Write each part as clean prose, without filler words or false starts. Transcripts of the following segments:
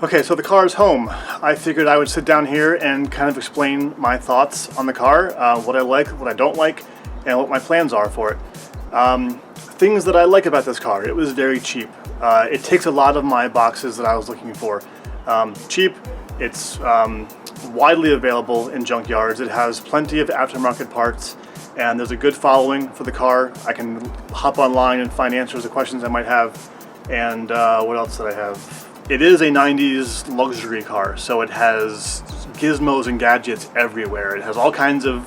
Okay, so the car is home. I figured I would sit down here and kind of explain my thoughts on the car, what I like, what I don't like, and what my plans are for it. Things that I like about this car: it was very cheap. It ticks a lot of my boxes that I was looking for. Cheap, it's widely available in junkyards, it has plenty of aftermarket parts, and there's a good following for the car. I can hop online and find answers to questions I might have. And what else did I have? It is a 90s luxury car, so it has gizmos and gadgets everywhere. It has all kinds of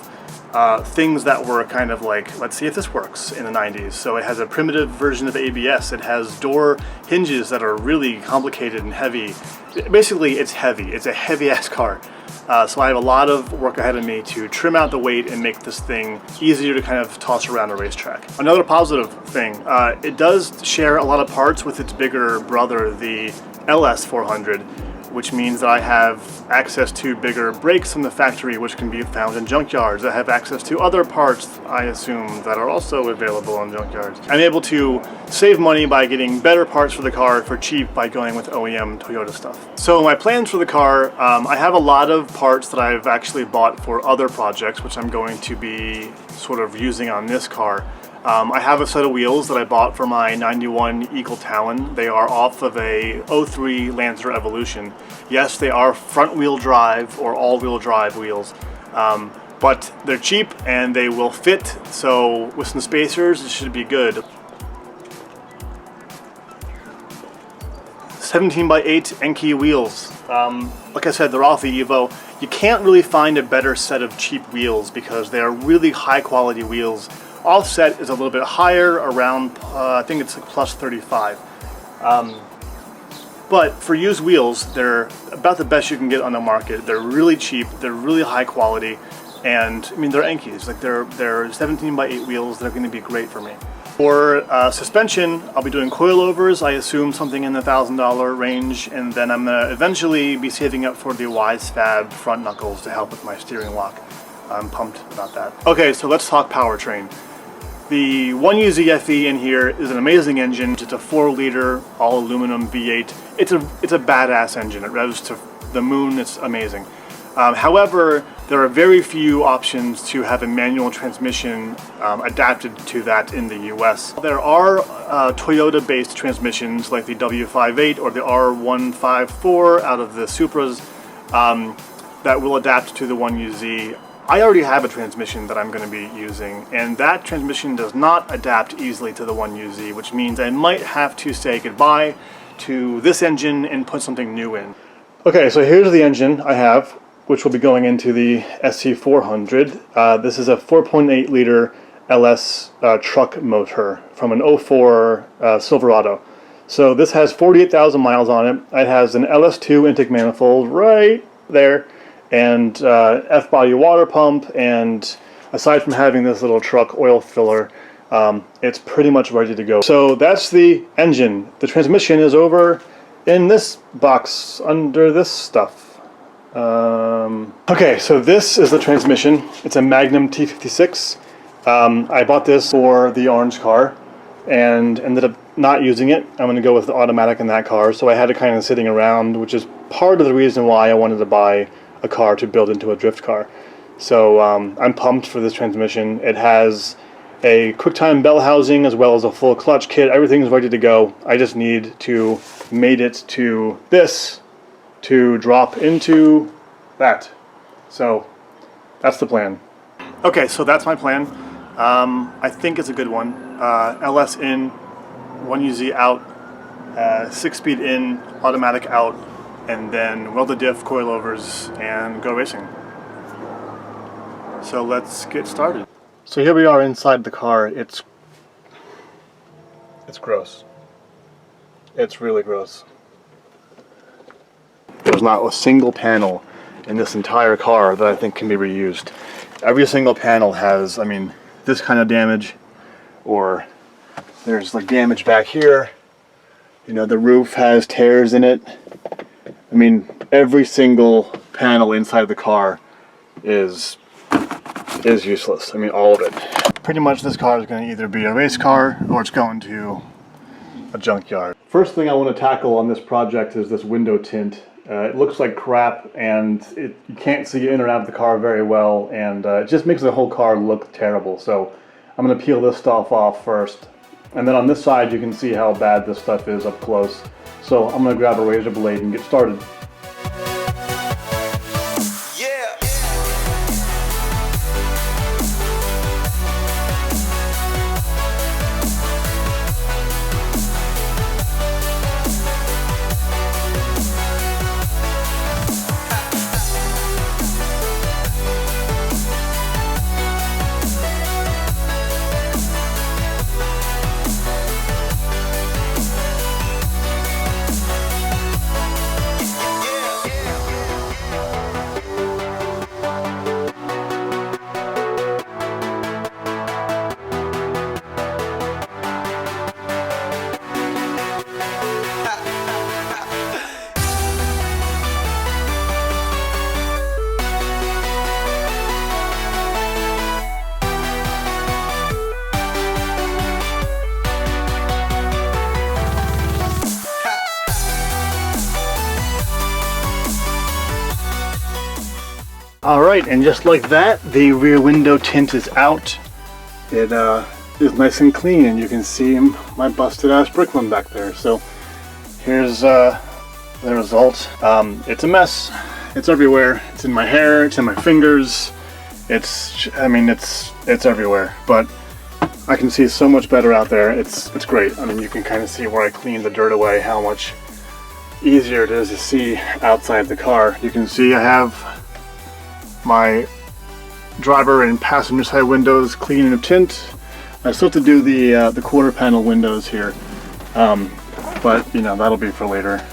things that were kind of like, let's see if this works in the 90s. So it has a primitive version of ABS. It has door hinges that are really complicated and heavy. Basically, it's heavy. It's a heavy-ass car. So I have a lot of work ahead of me to trim out the weight and make this thing easier to kind of toss around a racetrack. Another positive thing, it does share a lot of parts with its bigger brother, the LS400, which means that I have access to bigger brakes from the factory, which can be found in junkyards. I have access to other parts, I assume, that are also available in junkyards. I'm able to save money by getting better parts for the car for cheap by going with OEM Toyota stuff. So my plans for the car, I have a lot of parts that I've actually bought for other projects, which I'm going to be sort of using on this car. I have a set of wheels that I bought for my 91 Eagle Talon. They are off of a 03 Lancer Evolution. Yes, they are front-wheel drive or all-wheel drive wheels, but they're cheap and they will fit, so with some spacers, it should be good. 17x8 Enkei wheels. Like I said, they're off the Evo. You can't really find a better set of cheap wheels because they are really high-quality wheels. Offset is a little bit higher, around, I think it's like plus 35. But for used wheels, they're about the best you can get on the market. They're really cheap, they're really high quality, and I mean, they're Enkeis. Like they're 17x8 wheels, they're gonna be great for me. For suspension, I'll be doing coilovers, I assume something in the $1,000 range, and then I'm gonna eventually be saving up for the WiseFab front knuckles to help with my steering lock. I'm pumped about that. Okay, so let's talk powertrain. The 1UZ FE in here is an amazing engine. It's a 4-liter all aluminum V8. It's a badass engine. It revs to the moon. It's amazing. However, there are very few options to have a manual transmission adapted to that in the US. There are Toyota-based transmissions like the W58 or the R154 out of the Supras that will adapt to the 1UZ. I already have a transmission that I'm going to be using, and that transmission does not adapt easily to the 1UZ, which means I might have to say goodbye to this engine and put something new in. Okay, so here's the engine I have, which will be going into the SC300. This is a 4.8 liter LS truck motor from an 04 Silverado. So this has 48,000 miles on it. It has an LS2 intake manifold right there, and F-body water pump, and aside from having this little truck oil filler, it's pretty much ready to go. So that's the engine. The transmission is over in this box under this stuff. Okay, so this is the transmission. It's a Magnum T56. I bought this for the orange car and ended up not using it. I'm going to go with the automatic in that car, so I had it kind of sitting around, which is part of the reason why I wanted to buy a car to build into a drift car. So I'm pumped for this transmission. It has a QuickTime bell housing as well as a full clutch kit. Everything's ready to go. I just need to mate it to this to drop into that. So that's the plan. Okay, so that's my plan. I think it's a good one. LS in, 1UZ out, 6-speed in, automatic out, and then weld the diff, coilovers, and go racing. So let's get started. So here we are inside the car. It's gross. It's really gross. There's not a single panel in this entire car that I think can be reused. Every single panel has, I mean, this kind of damage, or there's like damage back here. You know, the roof has tears in it. I mean, every single panel inside the car is useless. I mean, all of it. Pretty much this car is going to either be a race car or it's going to a junkyard. First thing I want to tackle on this project is this window tint. It looks like crap, and you can't see in or out of the car very well, and it just makes the whole car look terrible. So I'm going to peel this stuff off first, and then on this side you can see how bad this stuff is up close. So I'm going to grab a razor blade and get started. Alright, and just like that, the rear window tint is out. It is nice and clean, and you can see my busted ass Bricklin back there. So here's the result. It's a mess. It's everywhere. It's in my hair, it's in my fingers. It's everywhere. But I can see so much better out there. It's great. I mean, you can kind of see where I cleaned the dirt away, how much easier it is to see outside the car. You can see I have my driver and passenger side windows clean of tint. I still have to do the quarter panel windows here, but you know, that'll be for later.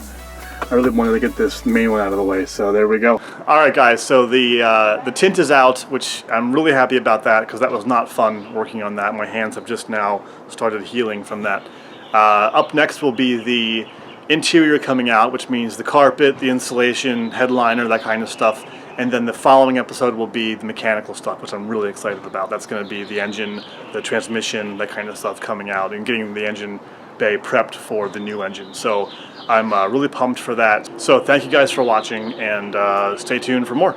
I really wanted to get this main one out of the way, so there we go. All right, guys. So the tint is out, which I'm really happy about that because that was not fun working on that. My hands have just now started healing from that. Up next will be the interior coming out, which means the carpet, the insulation, headliner, that kind of stuff. And then the following episode will be the mechanical stuff, which I'm really excited about. That's going to be the engine, the transmission, that kind of stuff coming out, and getting the engine bay prepped for the new engine. So I'm really pumped for that. So thank you guys for watching, and stay tuned for more.